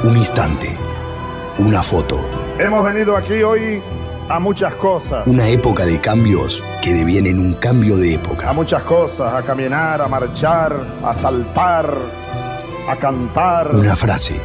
Un instante, una foto. Hemos venido aquí hoy a muchas cosas. Una época de cambios que devienen un cambio de época. A muchas cosas, a caminar, a marchar, a saltar, a cantar. Una frase,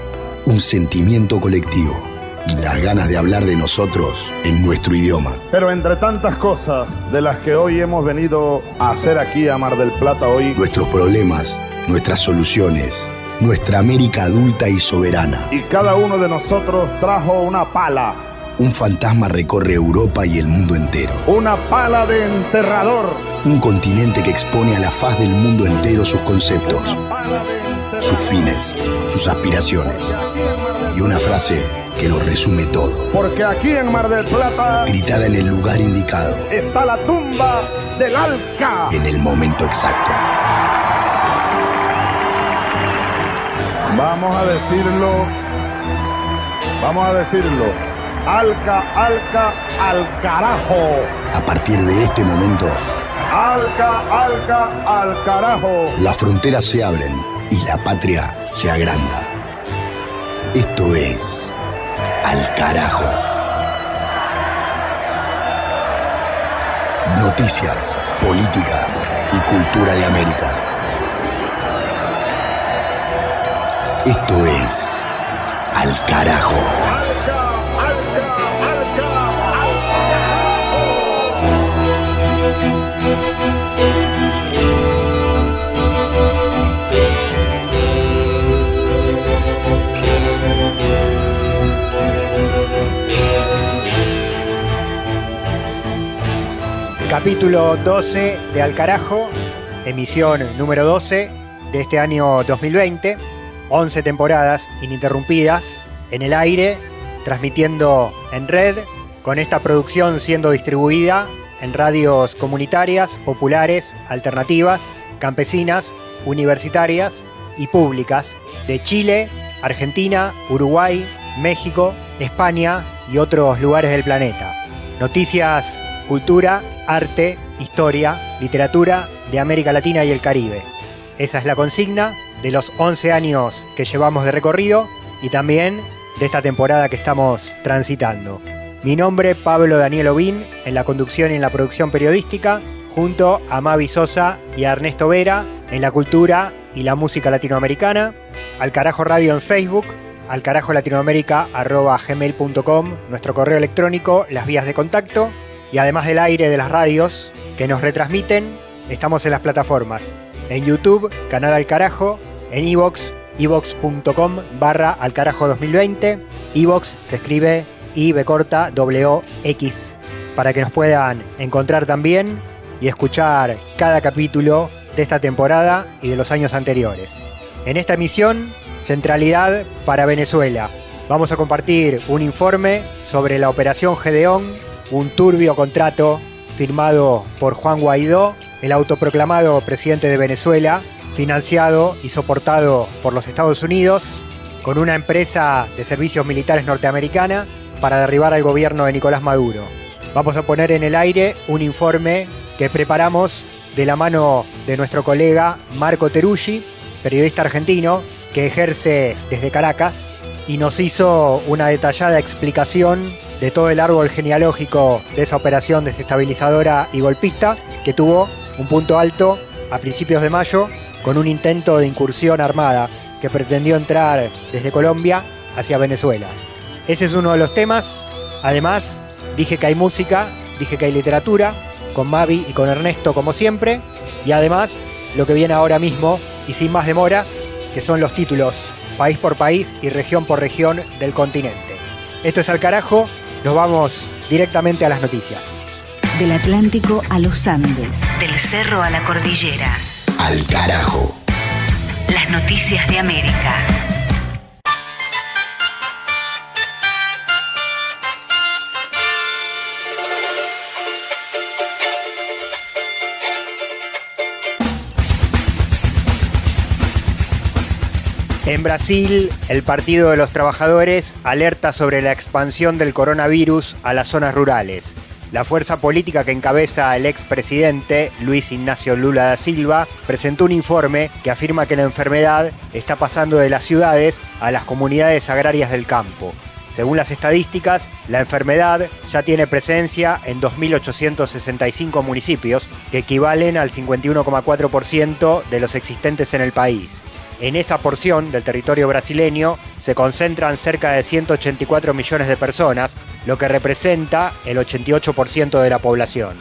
un sentimiento colectivo y las ganas de hablar de nosotros en nuestro idioma. Pero entre tantas cosas de las que hoy hemos venido a hacer aquí a Mar del Plata hoy, nuestros problemas, nuestras soluciones, nuestra América adulta y soberana. Y cada uno de nosotros trajo una pala. Un fantasma recorre Europa y el mundo entero. Una pala de enterrador. Un continente que expone a la faz del mundo entero sus conceptos, sus fines, sus aspiraciones. Y una frase que lo resume todo. Porque aquí en Mar del Plata, gritada en el lugar indicado, está la tumba del Alca. En el momento exacto. Vamos a decirlo. Alca, Alca, al carajo. A partir de este momento, Alca, Alca, al carajo. Las fronteras se abren y la patria se agranda. Esto es Al Carajo. Noticias, política y cultura de América. Esto es Al Carajo. Capítulo 12 de Al Carajo, emisión número 12 de este año 2020, 11 temporadas ininterrumpidas en el aire, transmitiendo en red, con esta producción siendo distribuida en radios comunitarias, populares, alternativas, campesinas, universitarias y públicas de Chile, Argentina, Uruguay, México, España y otros lugares del planeta. Noticias, cultura, arte, historia, literatura de América Latina y el Caribe. Esa es la consigna de los 11 años que llevamos de recorrido y también de esta temporada que estamos transitando. Mi nombre, Pablo Daniel Ovín, en la conducción y en la producción periodística, junto a Mavi Sosa y a Ernesto Vera en la cultura y la música latinoamericana, Al Carajo Radio en Facebook, alcarajolatinoamerica@gmail.com, nuestro correo electrónico, las vías de contacto, y además del aire de las radios que nos retransmiten, estamos en las plataformas. En YouTube, canal Al Carajo, en iVoox, iVoox.com/alcarajo2020. iVoox se escribe IVOX, para que nos puedan encontrar también y escuchar cada capítulo de esta temporada y de los años anteriores. En esta emisión, centralidad para Venezuela. Vamos a compartir un informe sobre la Operación Gedeón, un turbio contrato firmado por Juan Guaidó, el autoproclamado presidente de Venezuela, financiado y soportado por los Estados Unidos, con una empresa de servicios militares norteamericana para derribar al gobierno de Nicolás Maduro. Vamos a poner en el aire un informe que preparamos de la mano de nuestro colega Marco Teruggi, periodista argentino que ejerce desde Caracas y nos hizo una detallada explicación de todo el árbol genealógico de esa operación desestabilizadora y golpista que tuvo un punto alto a principios de mayo con un intento de incursión armada que pretendió entrar desde Colombia hacia Venezuela. Ese es uno de los temas. Además, dije que hay música, dije que hay literatura, con Mavi y con Ernesto como siempre, y además lo que viene ahora mismo y sin más demoras, que son los títulos país por país y región por región del continente. Esto es Al Carajo. Nos vamos directamente a las noticias. Del Atlántico a los Andes, del cerro a la cordillera. Al Carajo. Las noticias de América. En Brasil, el Partido de los Trabajadores alerta sobre la expansión del coronavirus a las zonas rurales. La fuerza política que encabeza el expresidente Luis Ignacio Lula da Silva presentó un informe que afirma que la enfermedad está pasando de las ciudades a las comunidades agrarias del campo. Según las estadísticas, la enfermedad ya tiene presencia en 2.865 municipios, que equivalen al 51,4% de los existentes en el país. En esa porción del territorio brasileño se concentran cerca de 184 millones de personas, lo que representa el 88% de la población.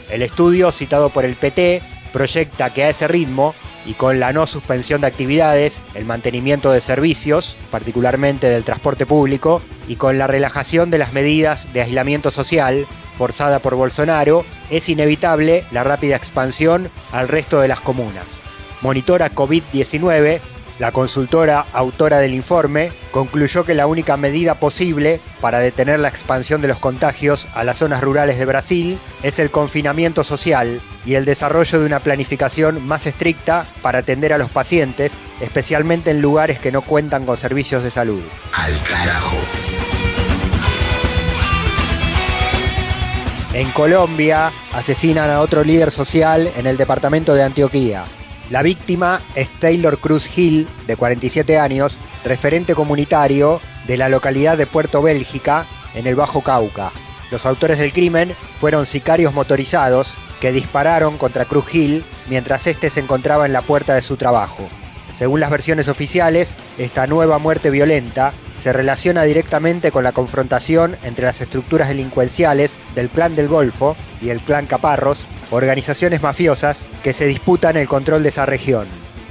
El estudio citado por el PT proyecta que a ese ritmo, y con la no suspensión de actividades, el mantenimiento de servicios, particularmente del transporte público, y con la relajación de las medidas de aislamiento social forzada por Bolsonaro, es inevitable la rápida expansión al resto de las comunas. Monitora COVID-19, la consultora autora del informe, concluyó que la única medida posible para detener la expansión de los contagios a las zonas rurales de Brasil es el confinamiento social y el desarrollo de una planificación más estricta para atender a los pacientes, especialmente en lugares que no cuentan con servicios de salud. Al carajo. En Colombia, asesinan a otro líder social en el departamento de Antioquia. La víctima es Taylor Cruz Hill, de 47 años, referente comunitario de la localidad de Puerto Bélgica, en el Bajo Cauca. Los autores del crimen fueron sicarios motorizados que dispararon contra Cruz Hill mientras éste se encontraba en la puerta de su trabajo. Según las versiones oficiales, esta nueva muerte violenta se relaciona directamente con la confrontación entre las estructuras delincuenciales del Clan del Golfo y el Clan Caparros, organizaciones mafiosas que se disputan el control de esa región.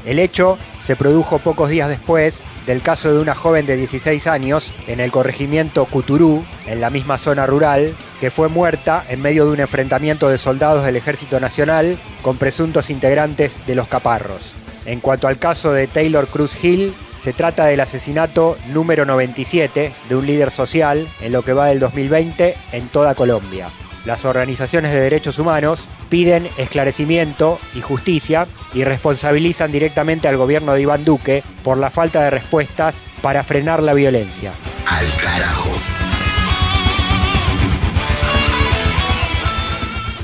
El hecho se produjo pocos días después del caso de una joven de 16 años en el corregimiento Cuturú, en la misma zona rural, que fue muerta en medio de un enfrentamiento de soldados del Ejército Nacional con presuntos integrantes de los Caparros. En cuanto al caso de Taylor Cruz Hill, se trata del asesinato número 97 de un líder social en lo que va del 2020 en toda Colombia. Las organizaciones de derechos humanos piden esclarecimiento y justicia y responsabilizan directamente al gobierno de Iván Duque por la falta de respuestas para frenar la violencia. Al carajo.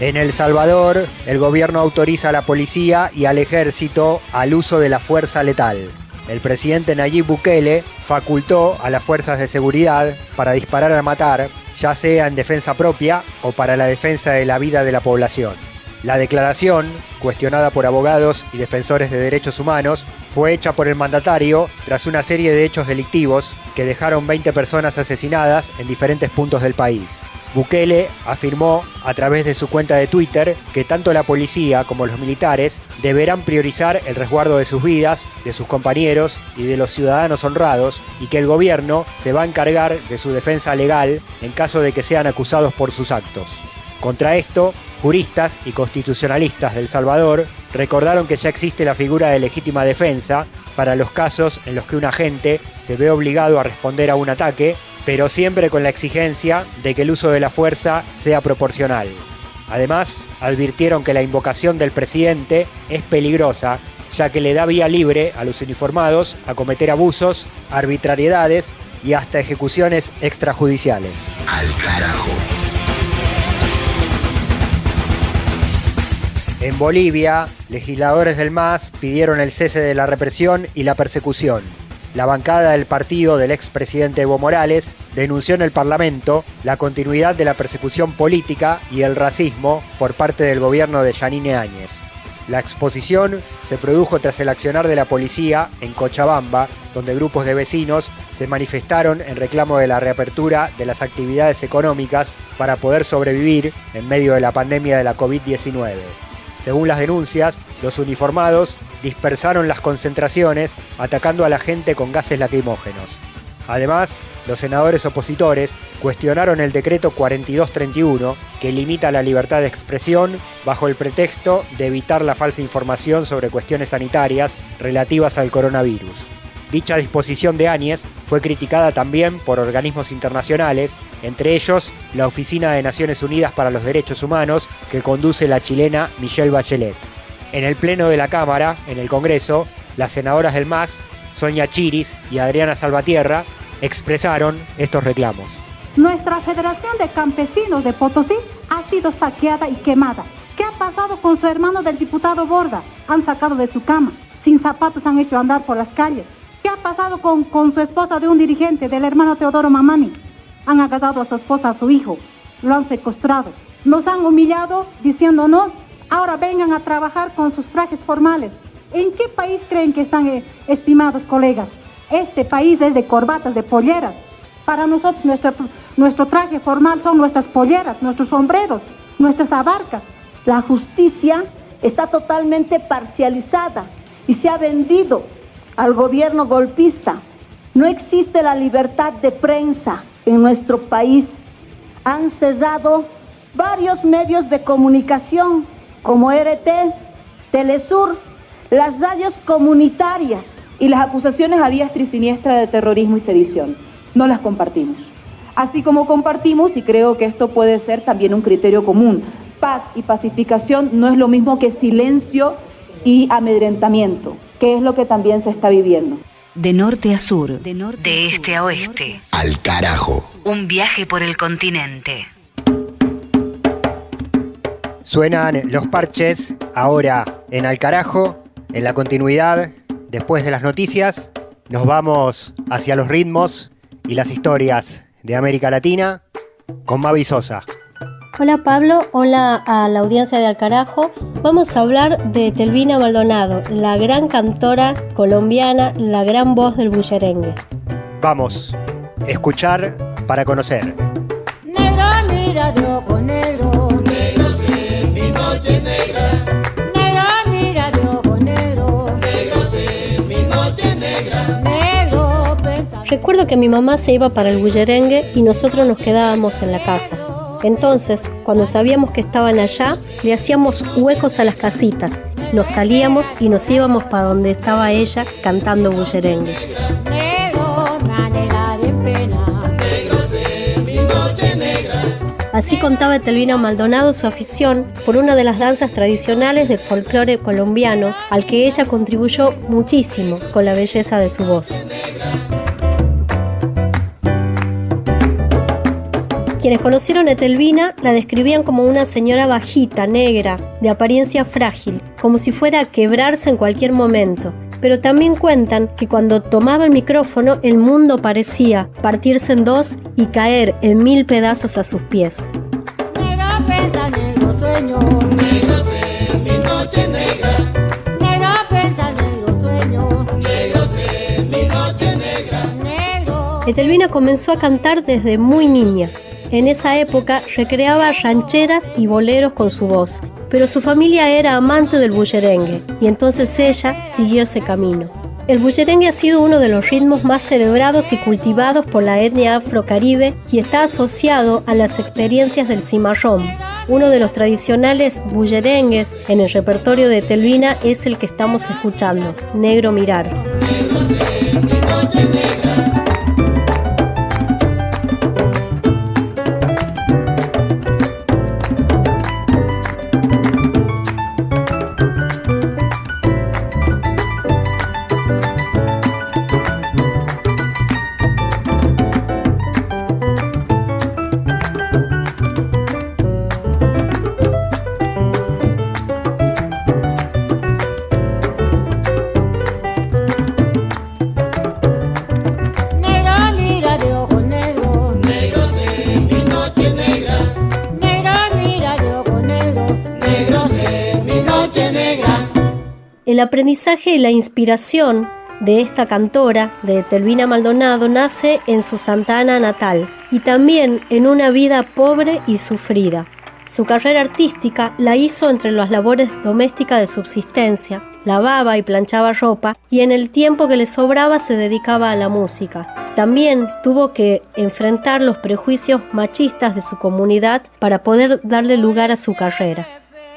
En El Salvador, el gobierno autoriza a la policía y al ejército al uso de la fuerza letal. El presidente Nayib Bukele facultó a las fuerzas de seguridad para disparar a matar, ya sea en defensa propia o para la defensa de la vida de la población. La declaración, cuestionada por abogados y defensores de derechos humanos, fue hecha por el mandatario tras una serie de hechos delictivos que dejaron 20 personas asesinadas en diferentes puntos del país. Bukele afirmó a través de su cuenta de Twitter que tanto la policía como los militares deberán priorizar el resguardo de sus vidas, de sus compañeros y de los ciudadanos honrados, y que el gobierno se va a encargar de su defensa legal en caso de que sean acusados por sus actos. Contra esto, juristas y constitucionalistas de El Salvador recordaron que ya existe la figura de legítima defensa para los casos en los que un agente se ve obligado a responder a un ataque, pero siempre con la exigencia de que el uso de la fuerza sea proporcional. Además, advirtieron que la invocación del presidente es peligrosa, ya que le da vía libre a los uniformados a cometer abusos, arbitrariedades y hasta ejecuciones extrajudiciales. Al carajo. En Bolivia, legisladores del MAS pidieron el cese de la represión y la persecución. La bancada del partido del expresidente Evo Morales denunció en el Parlamento la continuidad de la persecución política y el racismo por parte del gobierno de Yanine Áñez. La exposición se produjo tras el accionar de la policía en Cochabamba, donde grupos de vecinos se manifestaron en reclamo de la reapertura de las actividades económicas para poder sobrevivir en medio de la pandemia de la COVID-19. Según las denuncias, los uniformados dispersaron las concentraciones atacando a la gente con gases lacrimógenos. Además, los senadores opositores cuestionaron el decreto 4231 que limita la libertad de expresión bajo el pretexto de evitar la falsa información sobre cuestiones sanitarias relativas al coronavirus. Dicha disposición de Áñez fue criticada también por organismos internacionales, entre ellos la Oficina de Naciones Unidas para los Derechos Humanos que conduce la chilena Michelle Bachelet. En el pleno de la Cámara, en el Congreso, las senadoras del MAS, Sonia Chiris y Adriana Salvatierra, expresaron estos reclamos. Nuestra Federación de Campesinos de Potosí ha sido saqueada y quemada. ¿Qué ha pasado con su hermano del diputado Borda? Han sacado de su cama, sin zapatos han hecho andar por las calles. ¿Qué ha pasado con su esposa de un dirigente, del hermano Teodoro Mamani? Han agasado a su esposa, a su hijo, lo han secuestrado. Nos han humillado diciéndonos, ahora vengan a trabajar con sus trajes formales. ¿En qué país creen que están, estimados colegas? Este país es de corbatas, de polleras. Para nosotros nuestro traje formal son nuestras polleras, nuestros sombreros, nuestras abarcas. La justicia está totalmente parcializada y se ha vendido al gobierno golpista. No existe la libertad de prensa en nuestro país. Han cerrado varios medios de comunicación como RT, Telesur, las radios comunitarias. Y las acusaciones a diestra y siniestra de terrorismo y sedición, no las compartimos. Así como compartimos, y creo que esto puede ser también un criterio común, paz y pacificación no es lo mismo que silencio y amedrentamiento, que es lo que también se está viviendo. De norte a sur, de este a oeste. Al carajo. Un viaje por el continente. Suenan Los Parches, ahora en Al Carajo, en la continuidad, después de las noticias, nos vamos hacia los ritmos y las historias de América Latina con Mavi Sosa. Hola Pablo, hola a la audiencia de Al Carajo. Vamos a hablar de Telvina Maldonado, la gran cantora colombiana, la gran voz del bullerengue. Vamos, escuchar para conocer. Negra, mira yo con negro, negro sé mi noche negra. Negra, mira yo con negro, negro sé mi noche negra. Negro, recuerdo que mi mamá se iba para el bullerengue y nosotros nos quedábamos en la casa. Entonces, cuando sabíamos que estaban allá, le hacíamos huecos a las casitas. Nos salíamos y nos íbamos para donde estaba ella cantando bullerengue. Así contaba Telvina Maldonado su afición por una de las danzas tradicionales del folclore colombiano, al que ella contribuyó muchísimo con la belleza de su voz. Quienes conocieron a Telvina la describían como una señora bajita, negra, de apariencia frágil, como si fuera a quebrarse en cualquier momento. Pero también cuentan que cuando tomaba el micrófono el mundo parecía partirse en dos y caer en 1000 pedazos a sus pies. Negra pensa, negro sueño, negro sé mi noche negra. Negra pensa, negro sueño, negro sé mi noche negra. Negro. Telvina comenzó a cantar desde muy niña. En esa época recreaba rancheras y boleros con su voz, pero su familia era amante del bullerengue y entonces ella siguió ese camino. El bullerengue ha sido uno de los ritmos más celebrados y cultivados por la etnia afrocaribe y está asociado a las experiencias del cimarrón. Uno de los tradicionales bullerengues en el repertorio de Telvina es el que estamos escuchando, Negro Mirar. Negro sé mi noche negra. El aprendizaje y la inspiración de esta cantora, de Telvina Maldonado, nace en su Santa Ana natal y también en una vida pobre y sufrida. Su carrera artística la hizo entre las labores domésticas de subsistencia, lavaba y planchaba ropa y en el tiempo que le sobraba se dedicaba a la música. También tuvo que enfrentar los prejuicios machistas de su comunidad para poder darle lugar a su carrera.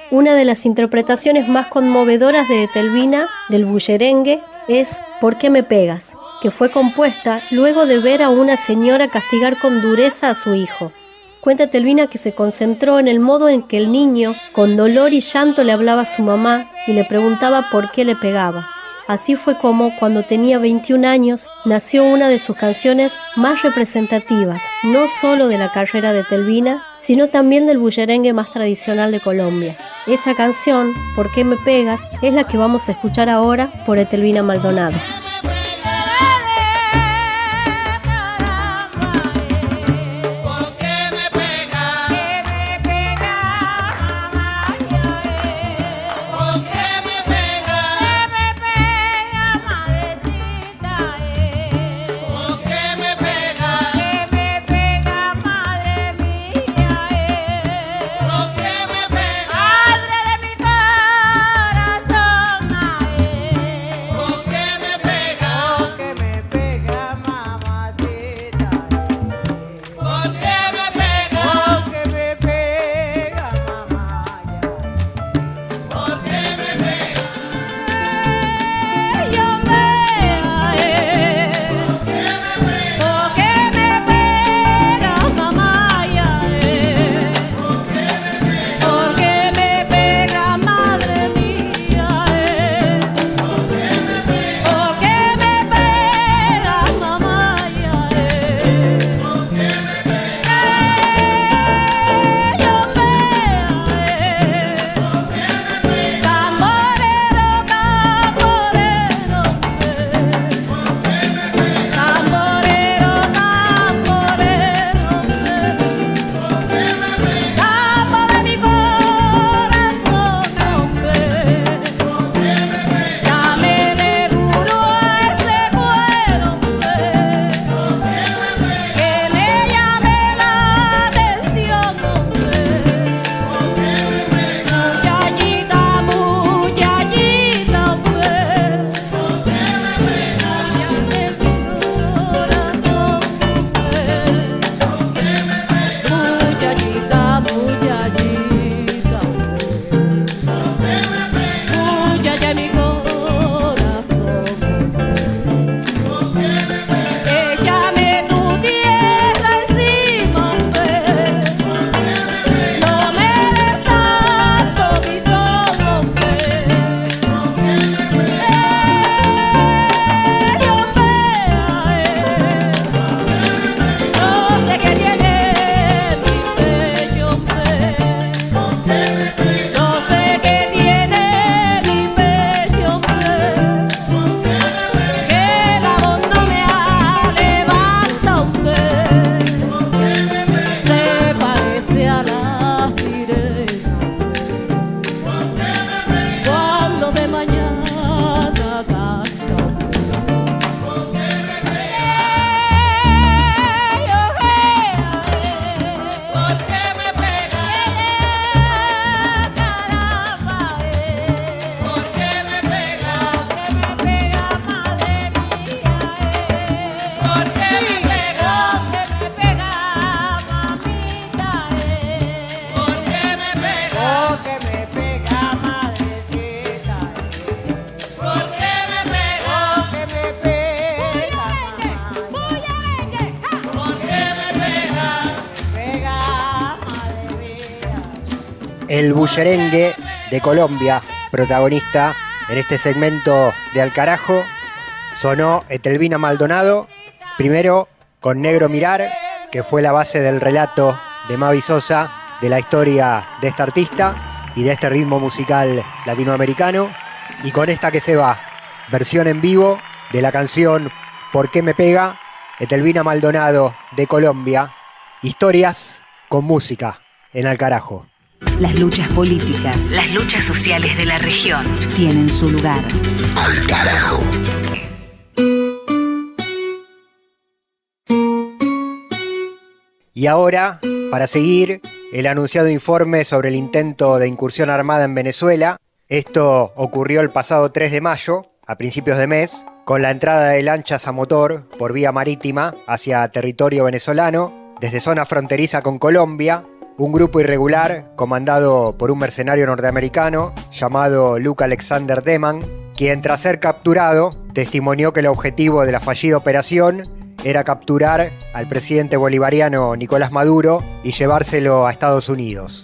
Una de las interpretaciones más conmovedoras de Telvina del bullerengue es ¿Por qué me pegas?, que fue compuesta luego de ver a una señora castigar con dureza a su hijo. Cuenta Telvina que se concentró en el modo en que el niño, con dolor y llanto, le hablaba a su mamá y le preguntaba por qué le pegaba. Así fue como, cuando tenía 21 años, nació una de sus canciones más representativas, no solo de la carrera de Etelvina, sino también del bullerengue más tradicional de Colombia. Esa canción, ¿Por qué me pegas?, es la que vamos a escuchar ahora por Etelvina Maldonado. El bullerengue de Colombia, protagonista en este segmento de Al Carajo, sonó Etelvina Maldonado, primero con Negro Mirar, que fue la base del relato de Mavi Sosa de la historia de esta artista y de este ritmo musical latinoamericano, y con esta que se va, versión en vivo de la canción ¿Por qué me pega?, Etelvina Maldonado de Colombia, historias con música en Al Carajo. Las luchas políticas, las luchas sociales de la región tienen su lugar. Al Carajo. Y ahora, para seguir el anunciado informe sobre el intento de incursión armada en Venezuela, esto ocurrió el pasado 3 de mayo, a principios de mes, con la entrada de lanchas a motor por vía marítima hacia territorio venezolano, desde zona fronteriza con Colombia. Un grupo irregular comandado por un mercenario norteamericano llamado Luke Alexander Deman, quien tras ser capturado testimonió que el objetivo de la fallida operación era capturar al presidente bolivariano Nicolás Maduro y llevárselo a Estados Unidos.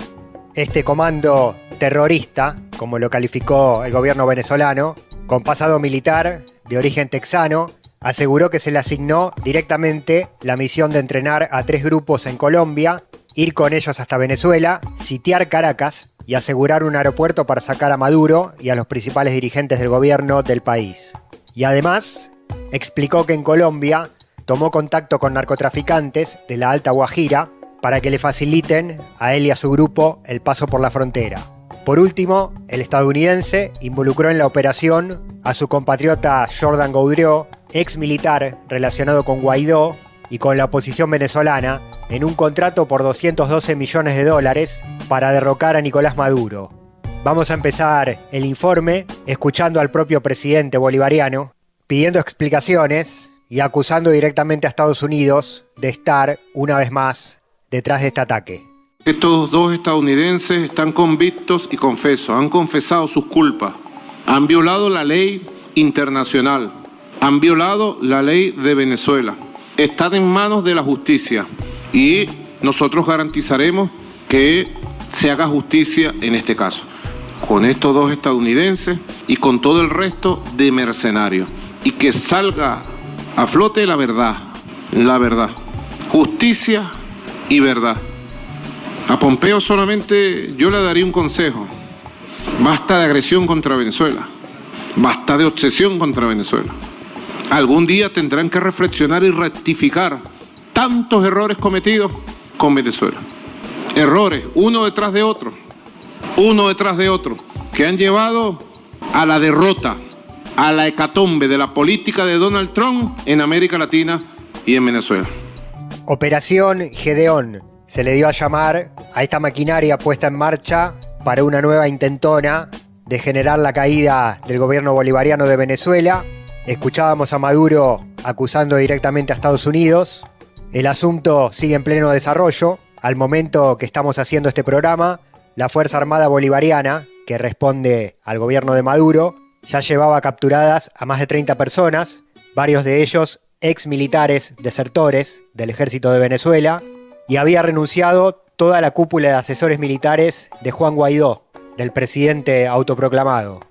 Este comando terrorista, como lo calificó el gobierno venezolano, con pasado militar de origen texano, aseguró que se le asignó directamente la misión de entrenar a 3 grupos en Colombia, ir con ellos hasta Venezuela, sitiar Caracas y asegurar un aeropuerto para sacar a Maduro y a los principales dirigentes del gobierno del país. Y además, explicó que en Colombia tomó contacto con narcotraficantes de la Alta Guajira para que le faciliten a él y a su grupo el paso por la frontera. Por último, el estadounidense involucró en la operación a su compatriota Jordan Goudreau, ex militar relacionado con Guaidó y con la oposición venezolana, en un contrato por $212 millones para derrocar a Nicolás Maduro. Vamos a empezar el informe escuchando al propio presidente bolivariano, pidiendo explicaciones y acusando directamente a Estados Unidos de estar, una vez más, detrás de este ataque. Estos 2 estadounidenses están convictos y han confesado sus culpas. Han violado la ley internacional, han violado la ley de Venezuela. Están en manos de la justicia y nosotros garantizaremos que se haga justicia en este caso, con estos 2 estadounidenses y con todo el resto de mercenarios, y que salga a flote la verdad, justicia y verdad. A Pompeo solamente yo le daría un consejo: basta de agresión contra Venezuela, basta de obsesión contra Venezuela. Algún día tendrán que reflexionar y rectificar tantos errores cometidos con Venezuela. Errores, uno detrás de otro, que han llevado a la derrota, a la hecatombe de la política de Donald Trump en América Latina y en Venezuela. Operación Gedeón se le dio a llamar a esta maquinaria puesta en marcha para una nueva intentona de generar la caída del gobierno bolivariano de Venezuela. Escuchábamos a Maduro acusando directamente a Estados Unidos. El asunto sigue en pleno desarrollo. Al momento que estamos haciendo este programa, la Fuerza Armada Bolivariana, que responde al gobierno de Maduro, ya llevaba capturadas a más de 30 personas, varios de ellos ex militares desertores del ejército de Venezuela, y había renunciado toda la cúpula de asesores militares de Juan Guaidó, del presidente autoproclamado.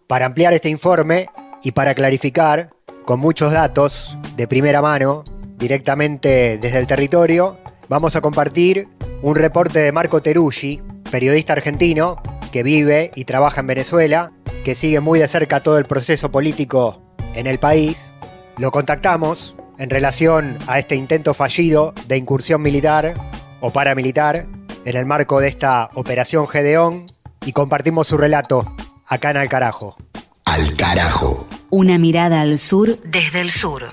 Para ampliar este informe y para clarificar, con muchos datos de primera mano, directamente desde el territorio, vamos a compartir un reporte de Marco Teruggi, periodista argentino que vive y trabaja en Venezuela, que sigue muy de cerca todo el proceso político en el país. Lo contactamos en relación a este intento fallido de incursión militar o paramilitar en el marco de esta Operación Gedeón y compartimos su relato acá en Al Carajo. Al Carajo. Una mirada al sur desde el sur.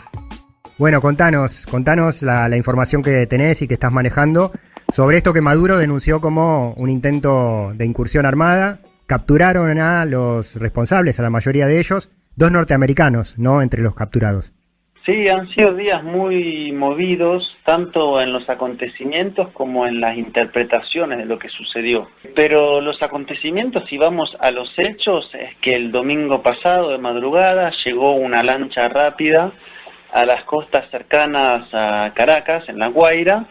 Bueno, contanos la información que tenés y que estás manejando sobre esto que Maduro denunció como un intento de incursión armada. Capturaron a los responsables, a la mayoría de ellos, 2 norteamericanos, ¿no?, entre los capturados. Sí, han sido días muy movidos, tanto en los acontecimientos como en las interpretaciones de lo que sucedió. Pero los acontecimientos, si vamos a los hechos, es que el domingo pasado de madrugada llegó una lancha rápida a las costas cercanas a Caracas, en La Guaira.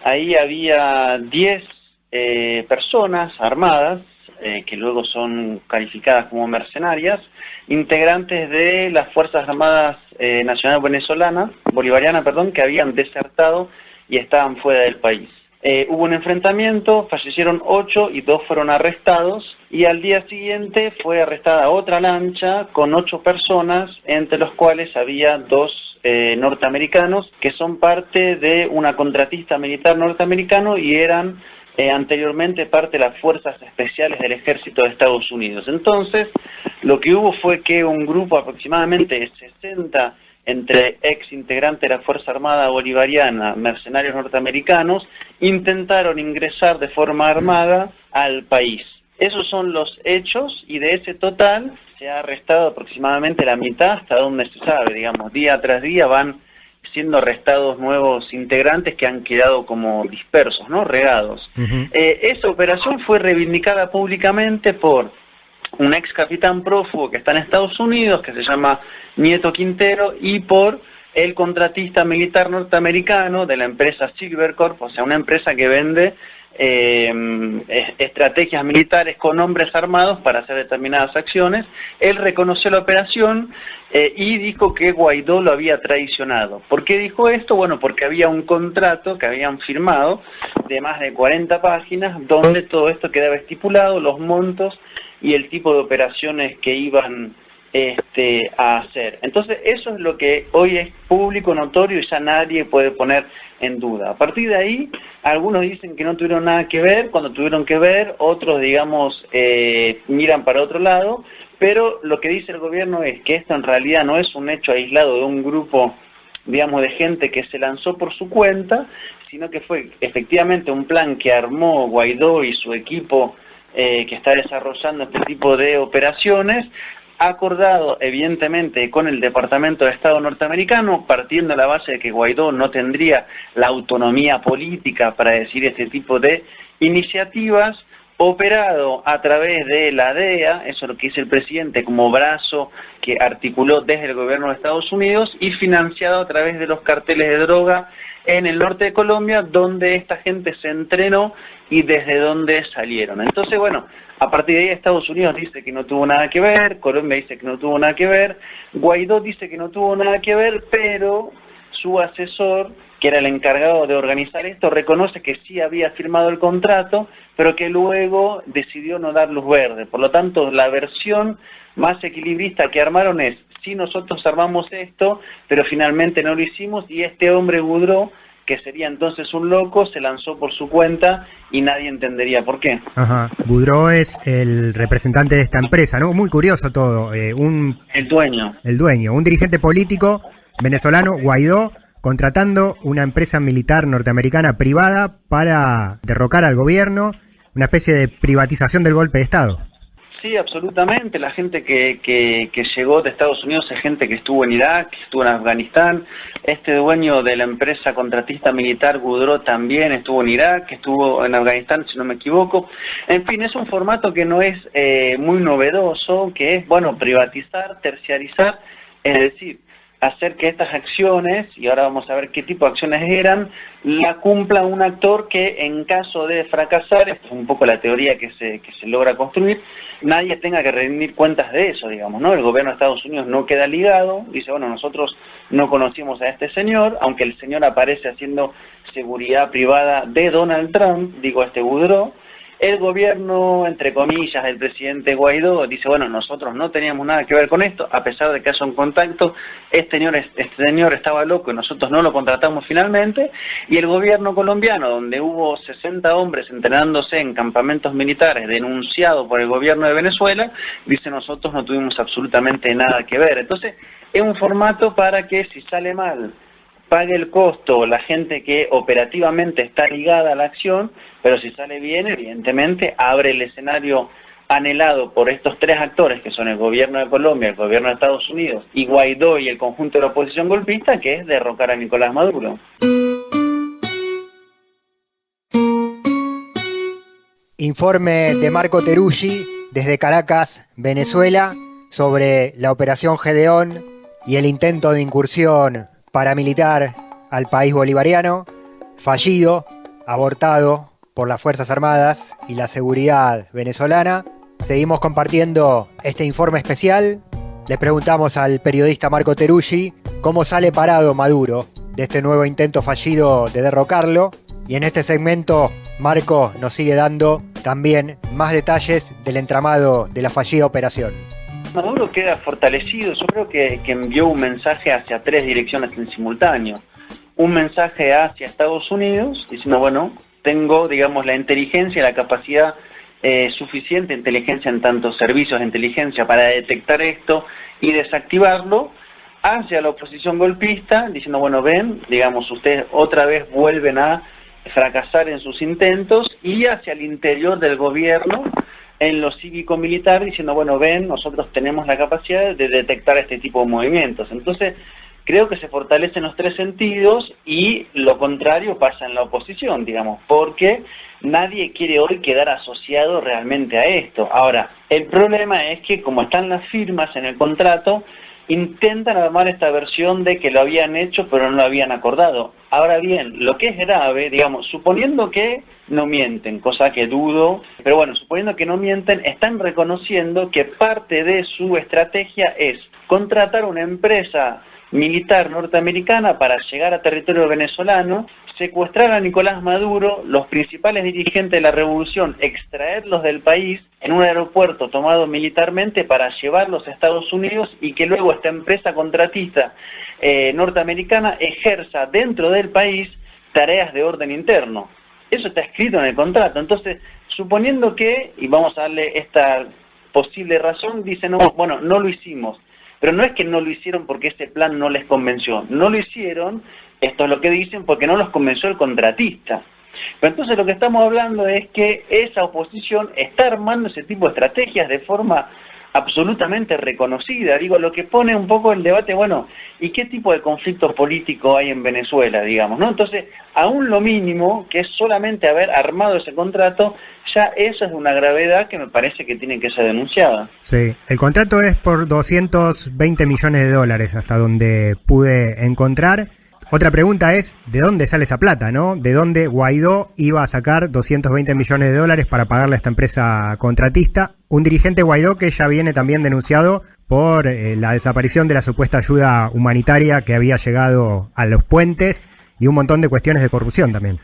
Ahí había 10 personas armadas, que luego son calificadas como mercenarias, integrantes de las Fuerzas Armadas Nacional Bolivariana, que habían desertado y estaban fuera del país. Hubo un enfrentamiento, fallecieron 8 y 2 fueron arrestados, y al día siguiente fue arrestada otra lancha con 8 personas, entre los cuales había 2 norteamericanos que son parte de una contratista militar norteamericano y eran anteriormente parte de las fuerzas especiales del ejército de Estados Unidos. Entonces, lo que hubo fue que un grupo aproximadamente de 60 entre ex integrantes de la Fuerza Armada Bolivariana, mercenarios norteamericanos, intentaron ingresar de forma armada al país. Esos son los hechos, y de ese total se ha arrestado aproximadamente la mitad, hasta donde se sabe, digamos, día tras día van siendo arrestados nuevos integrantes que han quedado como dispersos, ¿no?, regados. Esa operación fue reivindicada públicamente por un ex capitán prófugo que está en Estados Unidos, que se llama Nieto Quintero, y por el contratista militar norteamericano de la empresa Silvercorp, o sea, una empresa que vende estrategias militares con hombres armados para hacer determinadas acciones. Él reconoció la operación y dijo que Guaidó lo había traicionado. ¿Por qué dijo esto? Bueno, porque había un contrato que habían firmado de más de 40 páginas donde todo esto quedaba estipulado, los montos y el tipo de operaciones que iban a hacer. Entonces eso es lo que hoy es público, notorio, y ya nadie puede poner en duda. A partir de ahí, algunos dicen que no tuvieron nada que ver, cuando tuvieron que ver, otros, digamos, miran para otro lado, pero lo que dice el gobierno es que esto en realidad no es un hecho aislado de un grupo, digamos, de gente que se lanzó por su cuenta, sino que fue efectivamente un plan que armó Guaidó y su equipo que está desarrollando este tipo de operaciones, acordado evidentemente con el Departamento de Estado norteamericano, partiendo de la base de que Guaidó no tendría la autonomía política para decir este tipo de iniciativas, operado a través de la DEA, eso es lo que dice el presidente, como brazo que articuló desde el gobierno de Estados Unidos, y financiado a través de los carteles de droga en el norte de Colombia, donde esta gente se entrenó y desde donde salieron. Entonces, bueno, a partir de ahí Estados Unidos dice que no tuvo nada que ver, Colombia dice que no tuvo nada que ver, Guaidó dice que no tuvo nada que ver, pero su asesor, que era el encargado de organizar esto, reconoce que sí había firmado el contrato, pero que luego decidió no dar luz verde. Por lo tanto, la versión más equilibrista que armaron es: sí, nosotros armamos esto, pero finalmente no lo hicimos, y este hombre Boudreaux, que sería entonces un loco, se lanzó por su cuenta y nadie entendería por qué. Ajá. Boudreaux es el representante de esta empresa, ¿no? Muy curioso todo. El dueño. El dueño, un dirigente político venezolano, Guaidó, contratando una empresa militar norteamericana privada para derrocar al gobierno, una especie de privatización del golpe de Estado. Sí, absolutamente. La gente que llegó de Estados Unidos es gente que estuvo en Irak, que estuvo en Afganistán. Este dueño de la empresa contratista militar, Boudreaux, también estuvo en Irak, que estuvo en Afganistán, si no me equivoco. En fin, es un formato que no es muy novedoso, que es, bueno, privatizar, terciarizar, es decir, hacer que estas acciones, y ahora vamos a ver qué tipo de acciones eran, la cumpla un actor que en caso de fracasar, esto es un poco la teoría que se logra construir, nadie tenga que rendir cuentas de eso, digamos, ¿no? El gobierno de Estados Unidos no queda ligado, dice, bueno, nosotros no conocimos a este señor, aunque el señor aparece haciendo seguridad privada de Donald Trump, digo, Boudreaux. El gobierno, entre comillas, del presidente Guaidó dice, bueno, nosotros no teníamos nada que ver con esto, a pesar de que haya un contacto, este señor estaba loco y nosotros no lo contratamos finalmente, y el gobierno colombiano, donde hubo 60 hombres entrenándose en campamentos militares denunciado por el gobierno de Venezuela, dice, nosotros no tuvimos absolutamente nada que ver. Entonces, es un formato para que si sale mal, pague el costo la gente que operativamente está ligada a la acción, pero si sale bien, evidentemente abre el escenario anhelado por estos tres actores, que son el gobierno de Colombia, el gobierno de Estados Unidos y Guaidó y el conjunto de la oposición golpista, que es derrocar a Nicolás Maduro. Informe de Marco Teruggi desde Caracas, Venezuela, sobre la operación Gedeón y el intento de incursión paramilitar al país bolivariano, fallido, abortado por las Fuerzas Armadas y la seguridad venezolana. Seguimos compartiendo este informe especial. Le preguntamos al periodista Marco Teruggi cómo sale parado Maduro de este nuevo intento fallido de derrocarlo. Y en este segmento, Marco nos sigue dando también más detalles del entramado de la fallida operación. Maduro queda fortalecido. Yo creo que envió un mensaje hacia tres direcciones en simultáneo. Un mensaje hacia Estados Unidos, diciendo, bueno, tengo, digamos, la inteligencia, la capacidad suficiente, inteligencia en tantos servicios de inteligencia para detectar esto y desactivarlo, hacia la oposición golpista, diciendo, bueno, ven, digamos, ustedes otra vez vuelven a fracasar en sus intentos, y hacia el interior del gobierno, en lo cívico-militar, diciendo, bueno, ven, nosotros tenemos la capacidad de detectar este tipo de movimientos. Entonces, creo que se fortalece en los tres sentidos, y lo contrario pasa en la oposición, digamos, porque nadie quiere hoy quedar asociado realmente a esto. Ahora, el problema es que, como están las firmas en el contrato, intentan armar esta versión de que lo habían hecho pero no lo habían acordado. Ahora bien, lo que es grave, digamos, suponiendo que no mienten, cosa que dudo, pero bueno, suponiendo que no mienten, están reconociendo que parte de su estrategia es contratar una empresa militar norteamericana para llegar a territorio venezolano, secuestrar a Nicolás Maduro, los principales dirigentes de la revolución, extraerlos del país en un aeropuerto tomado militarmente para llevarlos a Estados Unidos y que luego esta empresa contratista norteamericana ejerza dentro del país tareas de orden interno. Eso está escrito en el contrato. Entonces, suponiendo que, y vamos a darle esta posible razón, dicen, no, bueno, no lo hicimos. Pero no es que no lo hicieron porque ese plan no les convenció. No lo hicieron, esto es lo que dicen, porque no los convenció el contratista. Pero entonces lo que estamos hablando es que esa oposición está armando ese tipo de estrategias de forma absolutamente reconocida. Digo, lo que pone un poco el debate, bueno, ¿y qué tipo de conflicto político hay en Venezuela, digamos, ¿no? Entonces, aún lo mínimo, que es solamente haber armado ese contrato, ya eso es de una gravedad que me parece que tiene que ser denunciada. Sí, el contrato es por 220 millones de dólares, hasta donde pude encontrar. Otra pregunta es, ¿de dónde sale esa plata, no? ¿De dónde Guaidó iba a sacar 220 millones de dólares para pagarle a esta empresa contratista? Un dirigente Guaidó que ya viene también denunciado por la desaparición de la supuesta ayuda humanitaria que había llegado a los puentes y un montón de cuestiones de corrupción también.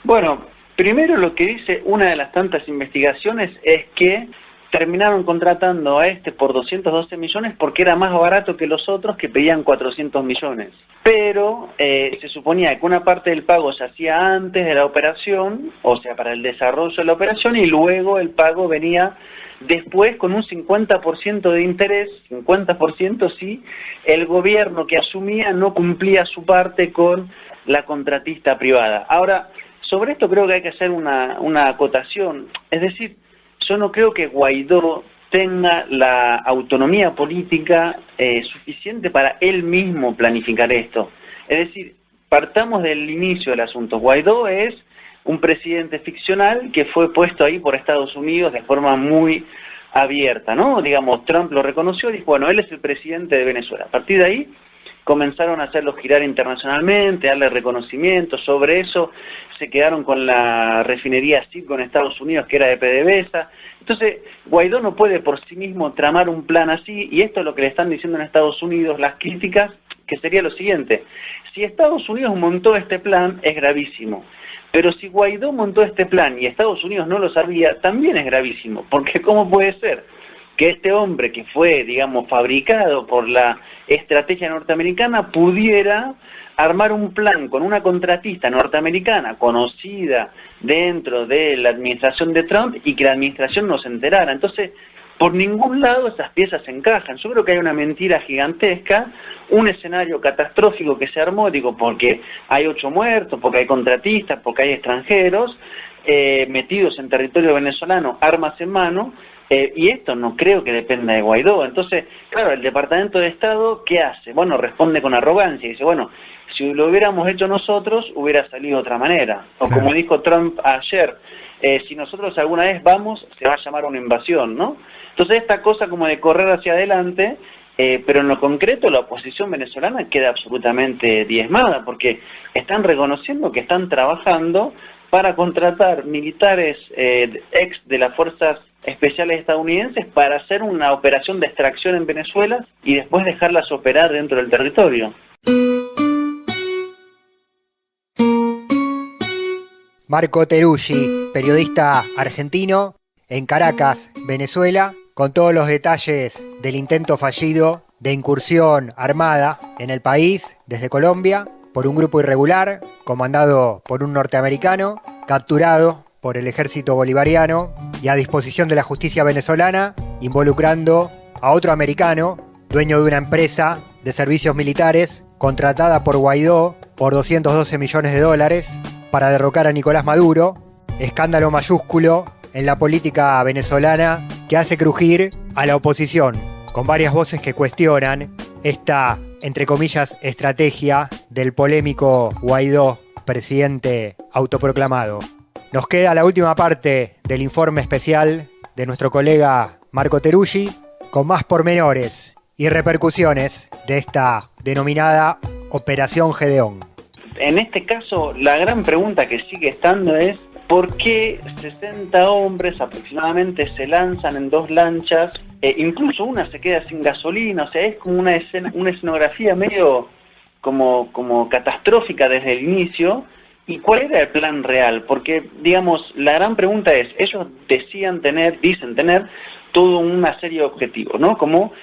Bueno, primero lo que dice una de las tantas investigaciones es que terminaron contratando a este por 212 millones porque era más barato que los otros que pedían 400 millones. Pero se suponía que una parte del pago se hacía antes de la operación, o sea, para el desarrollo de la operación, y luego el pago venía después con un 50% de interés, 50% si el gobierno que asumía no cumplía su parte con la contratista privada. Ahora, sobre esto creo que hay que hacer una acotación, es decir, yo no creo que Guaidó tenga la autonomía política suficiente para él mismo planificar esto. Es decir, partamos del inicio del asunto. Guaidó es un presidente ficcional que fue puesto ahí por Estados Unidos de forma muy abierta, ¿no? Digamos, Trump lo reconoció y dijo, bueno, él es el presidente de Venezuela. A partir de ahí comenzaron a hacerlo girar internacionalmente, darle reconocimiento. Sobre eso se quedaron con la refinería Citgo en Estados Unidos, que era de PDVSA. Entonces, Guaidó no puede por sí mismo tramar un plan así, y esto es lo que le están diciendo en Estados Unidos las críticas, que sería lo siguiente: si Estados Unidos montó este plan, es gravísimo. Pero si Guaidó montó este plan y Estados Unidos no lo sabía, también es gravísimo, porque ¿cómo puede ser que este hombre que fue, digamos, fabricado por la estrategia norteamericana pudiera armar un plan con una contratista norteamericana conocida dentro de la administración de Trump y que la administración no se enterara? Entonces, por ningún lado esas piezas se encajan. Yo creo que hay una mentira gigantesca, un escenario catastrófico que se armó, digo, porque hay 8 muertos, porque hay contratistas, porque hay extranjeros metidos en territorio venezolano, armas en mano, y esto no creo que dependa de Guaidó. Entonces, claro, el Departamento de Estado, ¿qué hace? Bueno, responde con arrogancia y dice, bueno, si lo hubiéramos hecho nosotros, hubiera salido de otra manera. O como dijo Trump ayer, si nosotros alguna vez vamos, se va a llamar una invasión, ¿no? Entonces esta cosa como de correr hacia adelante, pero en lo concreto la oposición venezolana queda absolutamente diezmada, porque están reconociendo que están trabajando para contratar militares ex de las fuerzas especiales estadounidenses para hacer una operación de extracción en Venezuela y después dejarlas operar dentro del territorio. Marco Teruggi, periodista argentino en Caracas, Venezuela, con todos los detalles del intento fallido de incursión armada en el país desde Colombia por un grupo irregular comandado por un norteamericano, capturado por el ejército bolivariano y a disposición de la justicia venezolana, involucrando a otro americano, dueño de una empresa de servicios militares contratada por Guaidó por 212 millones de dólares para derrocar a Nicolás Maduro. Escándalo mayúsculo en la política venezolana que hace crujir a la oposición, con varias voces que cuestionan esta, entre comillas, estrategia del polémico Guaidó, presidente autoproclamado. Nos queda la última parte del informe especial de nuestro colega Marco Teruggi, con más pormenores y repercusiones de esta denominada Operación Gedeón. En este caso, la gran pregunta que sigue estando es por qué 60 hombres aproximadamente se lanzan en 2 lanchas, incluso una se queda sin gasolina, o sea, es como una escenografía medio como catastrófica desde el inicio. ¿Y cuál era el plan real? Porque, digamos, la gran pregunta es, ellos dicen tener toda una serie de objetivos, ¿no? Como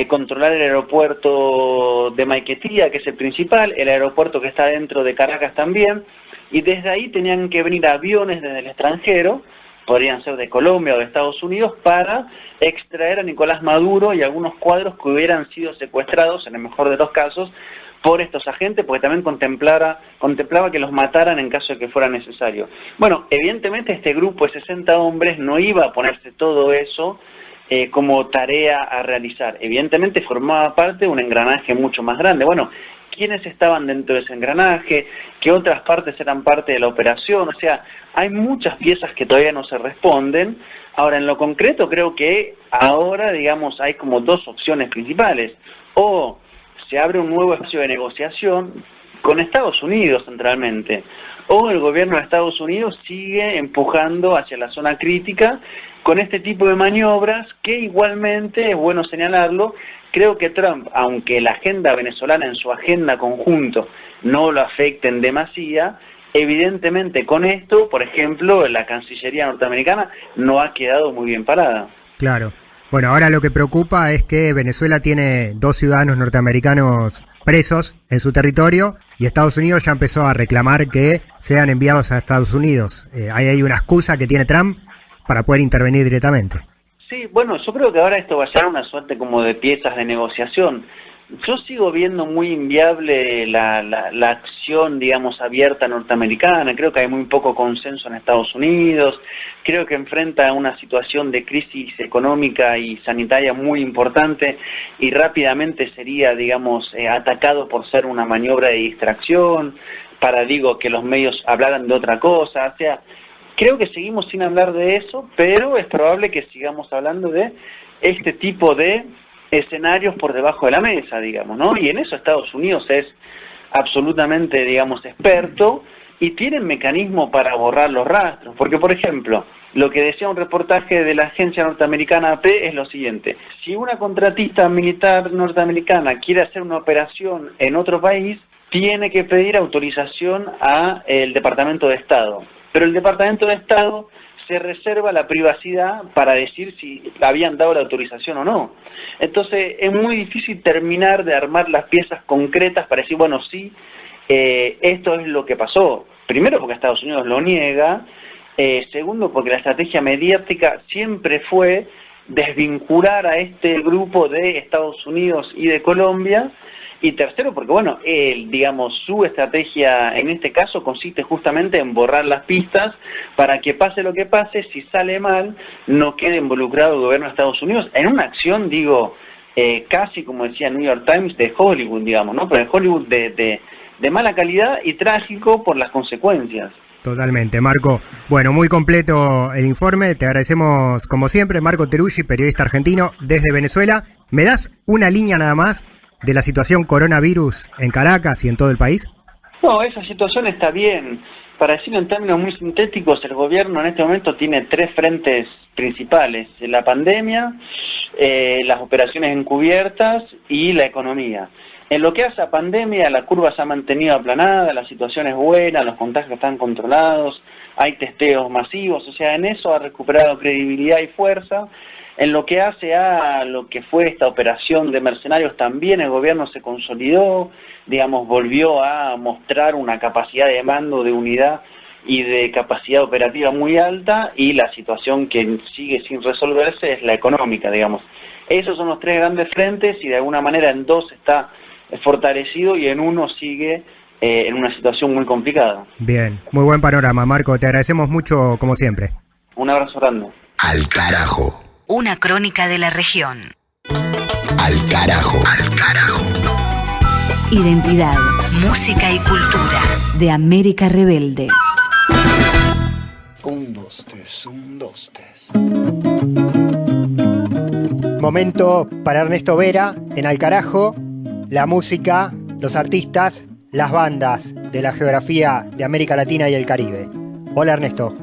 controlar el aeropuerto de Maiquetía, que es el principal, el aeropuerto que está dentro de Caracas también, y desde ahí tenían que venir aviones desde el extranjero, podrían ser de Colombia o de Estados Unidos, para extraer a Nicolás Maduro y algunos cuadros que hubieran sido secuestrados, en el mejor de los casos, por estos agentes, porque también contemplaba que los mataran en caso de que fuera necesario. Bueno, evidentemente este grupo de 60 hombres no iba a ponerse todo eso como tarea a realizar. Evidentemente formaba parte de un engranaje mucho más grande. Bueno, ¿quiénes estaban dentro de ese engranaje? ¿Qué otras partes eran parte de la operación? O sea, hay muchas piezas que todavía no se responden. Ahora, en lo concreto, creo que ahora, digamos, hay como 2 opciones principales. O se abre un nuevo espacio de negociación con Estados Unidos centralmente, o el gobierno de Estados Unidos sigue empujando hacia la zona crítica con este tipo de maniobras que igualmente, es bueno señalarlo, creo que Trump, aunque la agenda venezolana en su agenda conjunto no lo afecte en demasía, evidentemente con esto, por ejemplo, la Cancillería norteamericana no ha quedado muy bien parada. Claro. Bueno, ahora lo que preocupa es que Venezuela tiene 2 ciudadanos norteamericanos presos en su territorio y Estados Unidos ya empezó a reclamar que sean enviados a Estados Unidos. Hay una excusa que tiene Trump para poder intervenir directamente. Sí, bueno, yo creo que ahora esto va a ser una suerte como de piezas de negociación. Yo sigo viendo muy inviable la acción, digamos, abierta norteamericana. Creo que hay muy poco consenso en Estados Unidos. Creo que enfrenta una situación de crisis económica y sanitaria muy importante y rápidamente sería, digamos, atacado por ser una maniobra de distracción, para, que los medios hablaran de otra cosa. O sea, creo que seguimos sin hablar de eso, pero es probable que sigamos hablando de este tipo de escenarios por debajo de la mesa, digamos, ¿no? Y en eso Estados Unidos es absolutamente, digamos, experto y tiene mecanismo para borrar los rastros. Porque, por ejemplo, lo que decía un reportaje de la agencia norteamericana AP es lo siguiente: si una contratista militar norteamericana quiere hacer una operación en otro país, tiene que pedir autorización al Departamento de Estado. Pero el Departamento de Estado se reserva la privacidad para decir si habían dado la autorización o no. Entonces es muy difícil terminar de armar las piezas concretas para decir, bueno, sí, esto es lo que pasó. Primero porque Estados Unidos lo niega, segundo porque la estrategia mediática siempre fue desvincular a este grupo de Estados Unidos y de Colombia, y tercero porque, bueno, su estrategia en este caso consiste justamente en borrar las pistas para que pase lo que pase, si sale mal, no quede involucrado el gobierno de Estados Unidos en una acción, casi como decía New York Times, de Hollywood, digamos, ¿no? Pero de Hollywood de mala calidad y trágico por las consecuencias. Totalmente, Marco. Bueno, muy completo el informe. Te agradecemos como siempre. Marco Teruggi, periodista argentino desde Venezuela. ¿Me das una línea nada más de la situación coronavirus en Caracas y en todo el país? No, esa situación está bien. Para decirlo en términos muy sintéticos, el gobierno en este momento tiene 3 frentes principales: la pandemia, las operaciones encubiertas y la economía. En lo que hace a pandemia, la curva se ha mantenido aplanada, la situación es buena, los contagios están controlados, hay testeos masivos, o sea, en eso ha recuperado credibilidad y fuerza. En lo que hace a lo que fue esta operación de mercenarios, también el gobierno se consolidó, volvió a mostrar una capacidad de mando, de unidad y de capacidad operativa muy alta, y la situación que sigue sin resolverse es la económica, Esos son los 3 grandes frentes, y de alguna manera en 2 está fortalecido y en uno sigue en una situación muy complicada. Bien, muy buen panorama, Marco. Te agradecemos mucho como siempre. Un abrazo grande. Al carajo. Una crónica de la región. Al carajo. Al carajo. Identidad, música y cultura de América Rebelde. 1, 2, 3, 1, 2, 3. Momento para Ernesto Vera en Al Carajo. La música, los artistas, las bandas de la geografía de América Latina y el Caribe. Hola, Ernesto.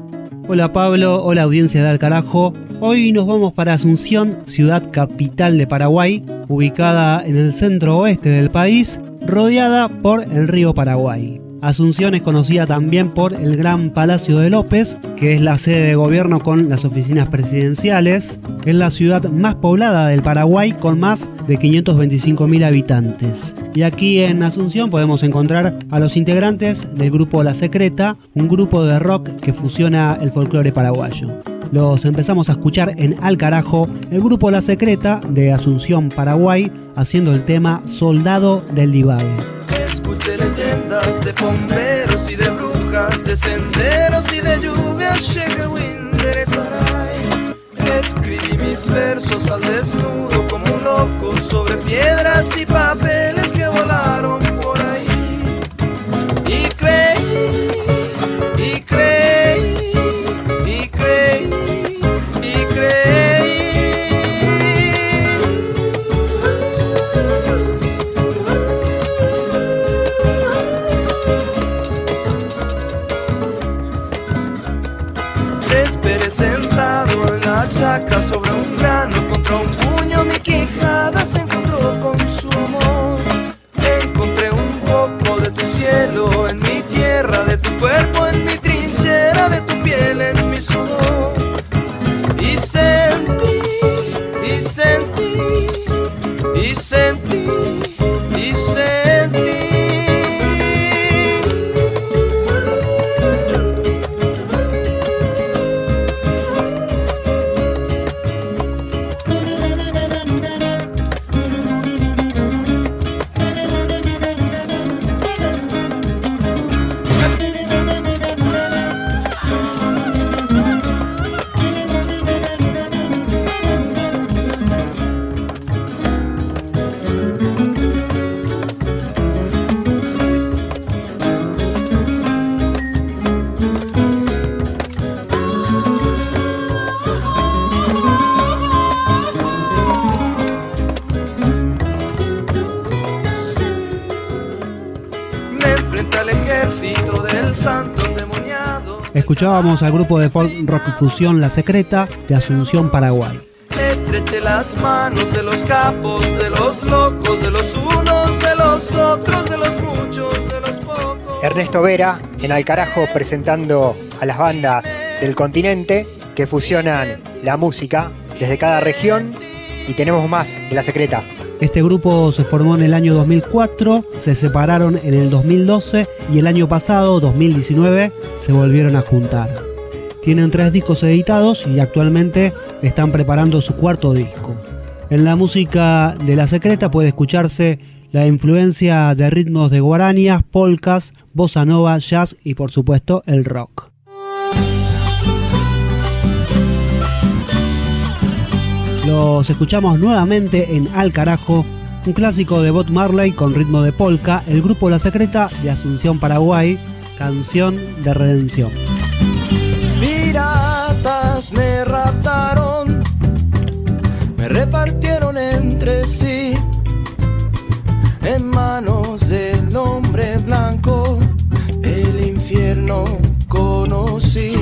Hola Pablo, hola audiencia de Al Carajo. Hoy nos vamos para Asunción, ciudad capital de Paraguay, ubicada en el centro oeste del país, rodeada por el río Paraguay. Asunción es conocida también por el Gran Palacio de López, que es la sede de gobierno con las oficinas presidenciales. Es la ciudad más poblada del Paraguay con más de 525.000 habitantes. Y aquí en Asunción podemos encontrar a los integrantes del grupo La Secreta, un grupo de rock que fusiona el folclore paraguayo. Los empezamos a escuchar en Al Carajo, el grupo La Secreta de Asunción, Paraguay, haciendo el tema Soldado del Divague. Escuché leyendas de bomberos y de brujas, de senderos y de lluvias, llegué a Winderesaray. Escribí mis versos al desnudo como un loco sobre piedras y papeles que volaron por ahí. Y creí, y creí, y creí, y creí. Te esperé sentado en la chacra sobre un grano, contra un puño mi quijada se encontró con su amor. Encontré un poco de tu cielo en mi tierra, de tu cuerpo en mi trinchera, de tu piel en mi sudor. Y sentí, y sentí, y sentí, y sentí. Escuchábamos al grupo de folk rock fusión La Secreta de Asunción, Paraguay. Estreché las manos de los capos, de los locos, de los unos, de los otros, de los muchos, de los pocos. Ernesto Vera en Al Carajo presentando a las bandas del continente que fusionan la música desde cada región, y tenemos más de La Secreta. Este grupo se formó en el año 2004, se separaron en el 2012 y el año pasado, 2019, se volvieron a juntar. Tienen 3 discos editados y actualmente están preparando su 4º disco. En la música de La Secreta puede escucharse la influencia de ritmos de guaranías, polcas, bossa nova, jazz y por supuesto el rock. Los escuchamos nuevamente en Al Carajo, un clásico de Bob Marley con ritmo de polka, el grupo La Secreta de Asunción, Paraguay, Canción de Redención. Piratas me raptaron, me repartieron entre sí, en manos del hombre blanco, el infierno conocí,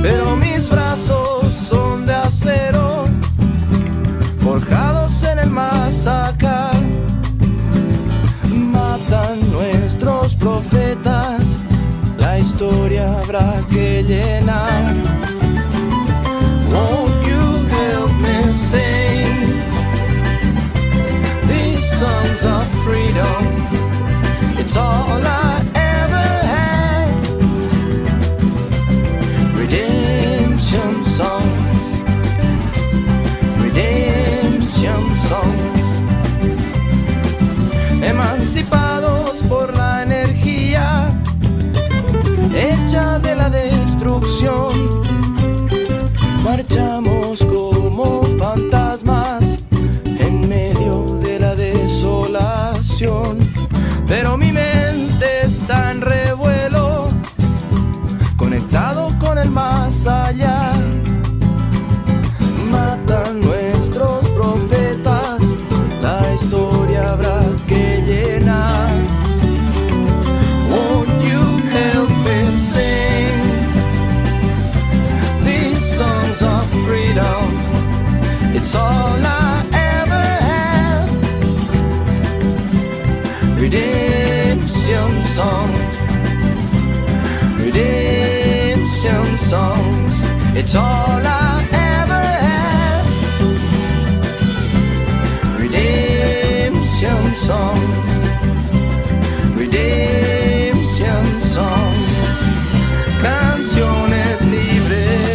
pero mis brazos son de acero, forjados en el más acá. Matan nuestros profetas, la historia habrá que llenar. Won't you help me sing these songs of freedom? It's all I ever had. Redemption songs, redemption songs. Emancipados por la energía hecha de la destrucción, songs, redemption songs. It's all I ever had. Redemption songs, redemption songs, canciones libres.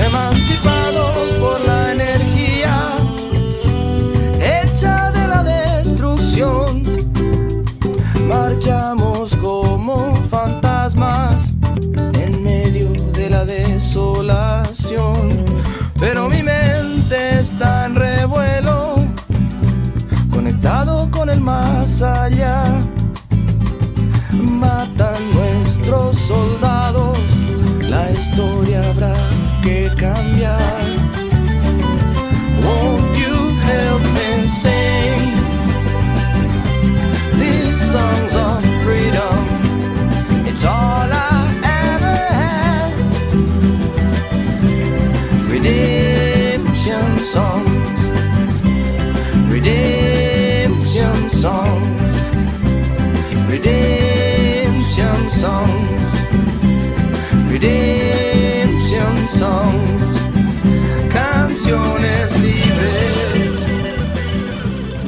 Emancipados por la energía hecha de la destrucción, marchamos como fantasmas en medio de la desolación. Pero mi mente está en revuelo, conectado con el más allá. Matan nuestros soldados, la historia habrá que cambiar. Won't you help me sing these songs of freedom? It's all I ever had. Redemption songs, redemption songs, redemption songs, redemption songs, canciones libres.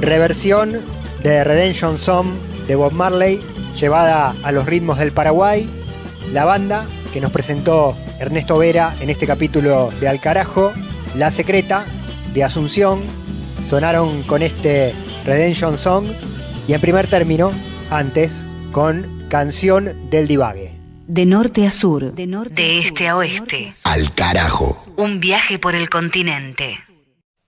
Reversión de Redemption Song de Bob Marley, llevada a los ritmos del Paraguay. La banda que nos presentó Ernesto Vera en este capítulo de Al Carajo, La Secreta de Asunción, sonaron con este Redemption Song, y en primer término, antes, con Canción del Divague. De norte a sur, de este a oeste. Al Carajo. Un viaje por el continente.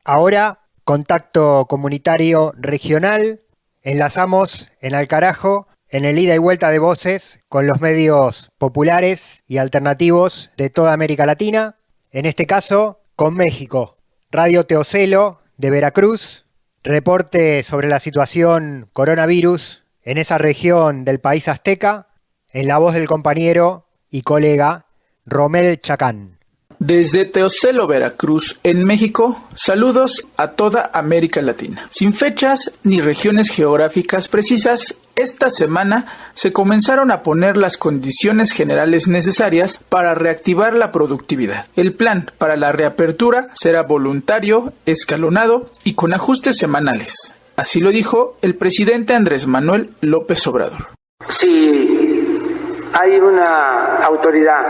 Ahora, contacto comunitario regional. Enlazamos en Al Carajo, en el ida y vuelta de voces con los medios populares y alternativos de toda América Latina. En este caso, con México. Radio Teocelo de Veracruz. Reporte sobre la situación coronavirus en esa región del país azteca, en la voz del compañero y colega Romel Chacán. Desde Teocelo, Veracruz, en México, saludos a toda América Latina. Sin fechas ni regiones geográficas precisas, esta semana se comenzaron a poner las condiciones generales necesarias para reactivar la productividad. El plan para la reapertura será voluntario, escalonado y con ajustes semanales. Así lo dijo el presidente Andrés Manuel López Obrador. Si hay una autoridad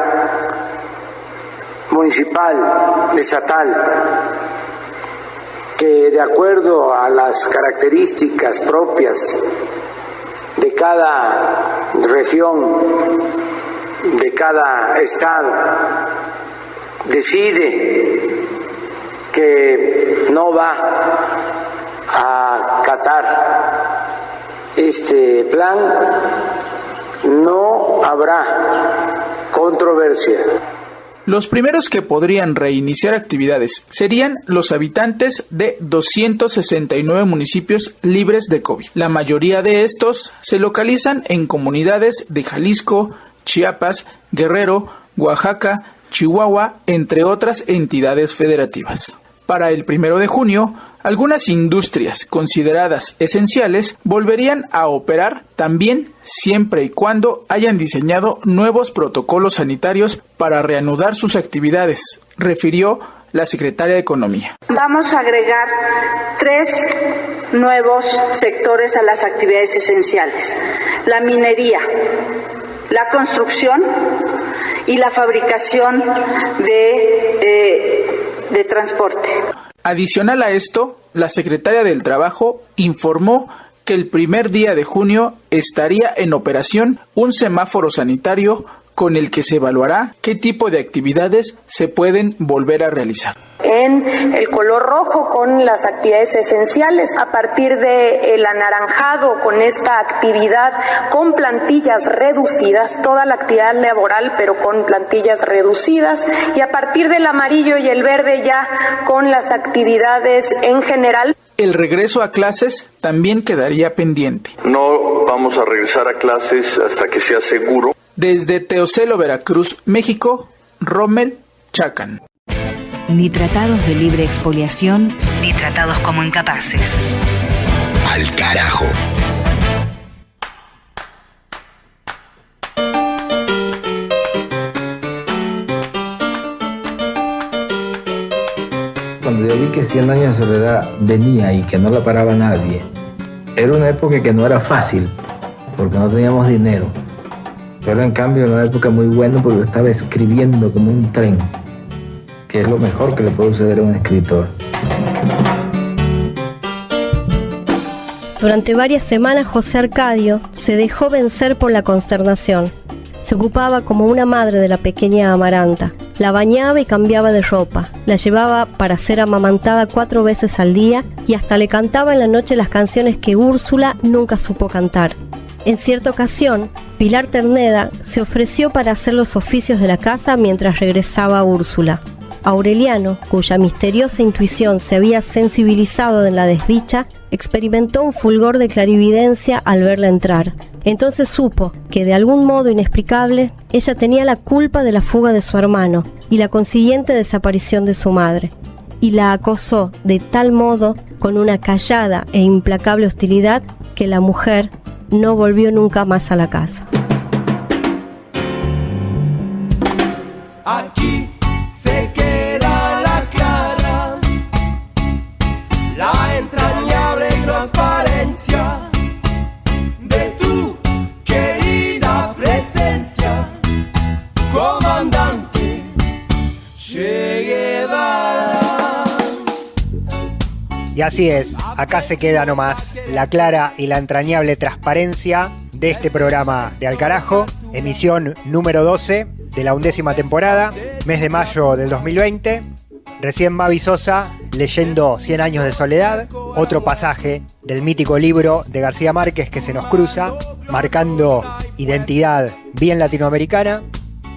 municipal, estatal, que de acuerdo a las características propias de cada región, de cada estado, decide que no va a acatar este plan, no habrá controversia. Los primeros que podrían reiniciar actividades serían los habitantes de 269 municipios libres de COVID. La mayoría de estos se localizan en comunidades de Jalisco, Chiapas, Guerrero, Oaxaca, Chihuahua, entre otras entidades federativas. Para el 1 de junio, algunas industrias consideradas esenciales volverían a operar también siempre y cuando hayan diseñado nuevos protocolos sanitarios para reanudar sus actividades, refirió la secretaria de Economía. Vamos a agregar 3 nuevos sectores a las actividades esenciales: la minería, la construcción y la fabricación de transporte. Adicional a esto, la secretaria del Trabajo informó que el primer día de junio estaría en operación un semáforo sanitario con el que se evaluará qué tipo de actividades se pueden volver a realizar. En el color rojo con las actividades esenciales, a partir del anaranjado con esta actividad con plantillas reducidas, toda la actividad laboral pero con plantillas reducidas, y a partir del amarillo y el verde ya con las actividades en general. El regreso a clases también quedaría pendiente. No vamos vamos a regresar a clases hasta que sea seguro. Desde Teocelo, Veracruz, México, Rommel Chacan. Ni tratados de libre expoliación, ni tratados como incapaces. Al carajo. Cuando yo vi que 100 años de soledad venía y que no la paraba nadie, era una época que no era fácil, porque no teníamos dinero. Pero en cambio era una época muy buena porque yo estaba escribiendo como un tren, que es lo mejor que le puede suceder a un escritor. Durante varias semanas José Arcadio se dejó vencer por la consternación. Se ocupaba como una madre de la pequeña Amaranta. La bañaba y cambiaba de ropa. La llevaba para ser amamantada 4 veces al día y hasta le cantaba en la noche las canciones que Úrsula nunca supo cantar. En cierta ocasión, Pilar Terneda se ofreció para hacer los oficios de la casa mientras regresaba Úrsula. Aureliano, cuya misteriosa intuición se había sensibilizado en la desdicha, experimentó un fulgor de clarividencia al verla entrar. Entonces supo que, de algún modo inexplicable, ella tenía la culpa de la fuga de su hermano y la consiguiente desaparición de su madre, y la acosó de tal modo, con una callada e implacable hostilidad, que la mujer no volvió nunca más a la casa. Aquí se queda la clara, la entrañable transparencia de tu querida presencia, comandante Che Guevara. Y así es, acá se queda nomás la clara y la entrañable transparencia de este programa de Al Carajo, emisión número 12 de la 11ª temporada, mes de mayo del 2020. Recién Mavi Sosa leyendo 100 años de soledad, otro pasaje del mítico libro de García Márquez que se nos cruza, marcando identidad bien latinoamericana.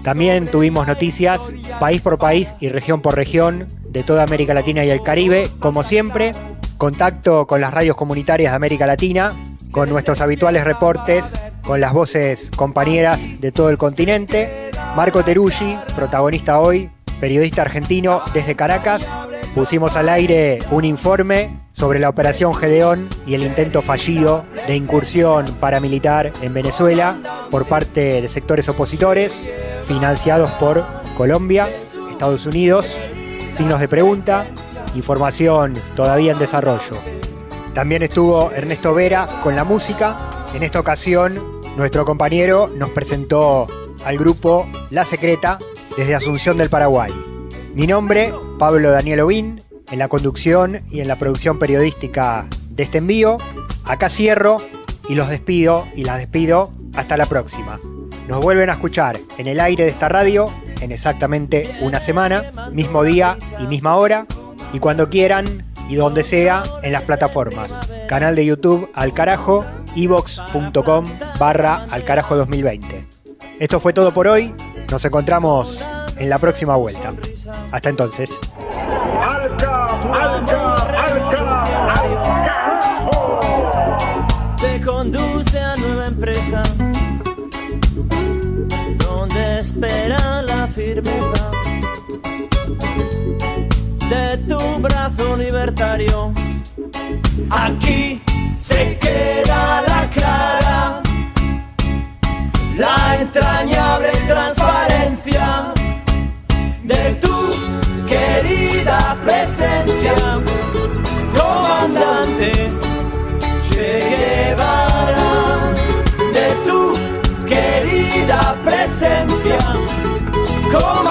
También tuvimos noticias país por país y región por región de toda América Latina y el Caribe, como siempre, contacto con las radios comunitarias de América Latina, con nuestros habituales reportes, con las voces compañeras de todo el continente. Marco Teruggi, protagonista hoy, periodista argentino desde Caracas. Pusimos al aire un informe sobre la Operación Gedeón y el intento fallido de incursión paramilitar en Venezuela por parte de sectores opositores, financiados por Colombia, Estados Unidos. Signos de pregunta, información todavía en desarrollo. También estuvo Ernesto Vera con la música. En esta ocasión, nuestro compañero nos presentó al grupo La Secreta desde Asunción del Paraguay. Mi nombre, Pablo Daniel Ovín, en la conducción y en la producción periodística de este envío. Acá cierro y los despido y las despido hasta la próxima. Nos vuelven a escuchar en el aire de esta radio en exactamente una semana, mismo día y misma hora, y cuando quieran y donde sea en las plataformas. Canal de YouTube Al Carajo, ivox.com/Alcarajo 2020. Esto fue todo por hoy. Nos encontramos en la próxima vuelta. Hasta entonces. Te conduce a nueva empresa donde espera la firmeza de tu brazo libertario. Aquí se queda la clara, la entrañable transparencia de tu querida presencia, comandante Che Guevara, de tu querida presencia, comandante.